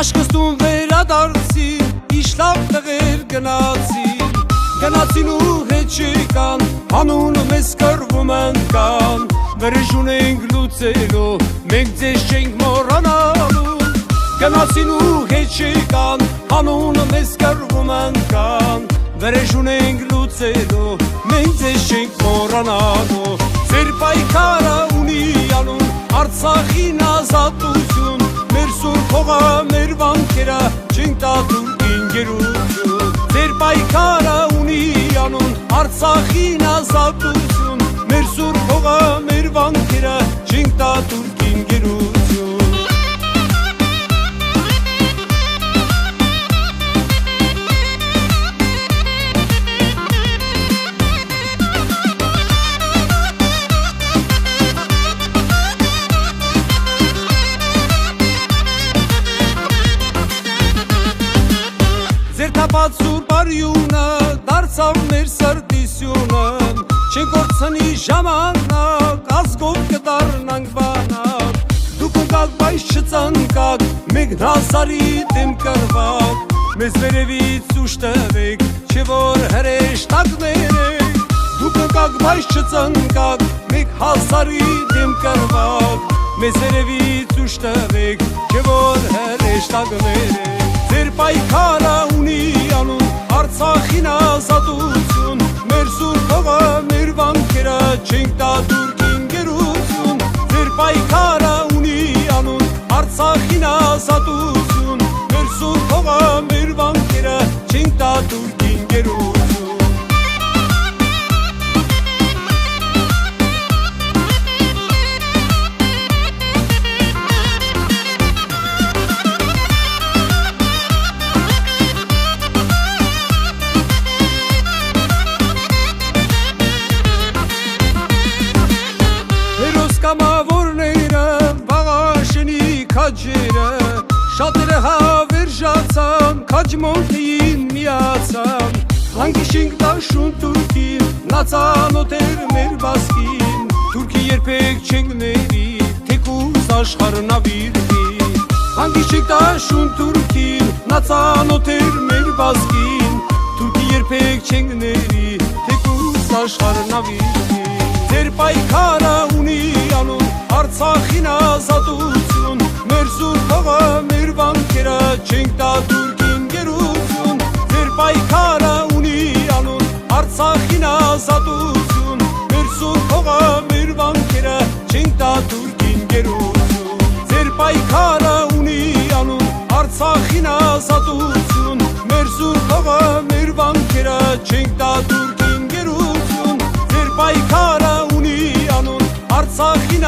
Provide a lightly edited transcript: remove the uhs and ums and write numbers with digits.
Աշկս տուն վերադարձին, իշլավ տղեր գնացին Գնացին ու հետ չեկան, հանունը մեզ կրվում են կան Վրեժուն ենք լուծելու, մենք ձեզ չենք մոռանալու Գնացին ու հետ չեկան, հանունը մեզ կրվում են կան Վրեժուն ենք լուծելու, մենք ձեզ չենք մոռանալու Ձեր պայքարը ունի անուն, Արցախին ազատություն Մեր սուրբ հողը, մեր վանքերը, չենք տա թուրքին գերություն Ձեր պայքարը ունի անուն, Արցախին ազատություն Մեր սուրբ հողը, մեր վանքերը, չենք տա թուրքին գերություն Ձեր թապած սուրբ արյունը դարձավ մեր սրտիսյունը Չենք կորցնի ժամանակ, ազգով կդառնանք բանակ Դուք ընկաք, բայց չծնկաք, մենք հազարի դեմ կռվակ Մեզ վերևից ուշ տվեք, չէ որ հրեշտակներ եք Դուք ընկաք, բայց չծնկաք, մենք հազարի դեմ կռվակ Մեզ վերևից ուշ տվեք, չէ որ հրեշտակներ եք Ձեր պայքարը ունի անուն, Արցախին ազատություն Մեր սուրբ հողը, մեր վանքերը, չենք տա թուրքին գերություն Ձեր պայքարը ունի անուն, Արցախին ազատություն Մեր սուրբ հողը, մեր վանքերը, չենք տա թուրքին գերություն Կամավորները, վաղաշենի քաջերը Շատերը հավերժացան, քաջմոնքեին միացան Հանգիշինք դաշուն թուրքին, նա ծանոթ էր մեր բասկին Թուրքի երբեք չենք ների, թեկուզ աշխարհն ավիրվի Հանգիշինք դաշուն թուրքին, նա ծանոթ էր մեր բասկին Թուրքի երբեք չենք ների, թեկուզ աշխարհն ավիրվի Ձեր պայքարը ունի անուն, Արցախին ազատություն Մեր սուրբ հողը, մեր վանքերը, չենք տա թուրքին գերություն Ձեր պայքարը ունի անուն, Արցախին ազատություն Մեր սուրբ հողը, մեր վանքերը, չենք տա թուրքին գերություն Ձեր պայքարը ունի անուն, Արցախին ազատություն Մեր սուրբ հողը, մեր վանքերը, չենք տա թուրքին գերություն Ձեր պայքարը ունի անուն, Արցախին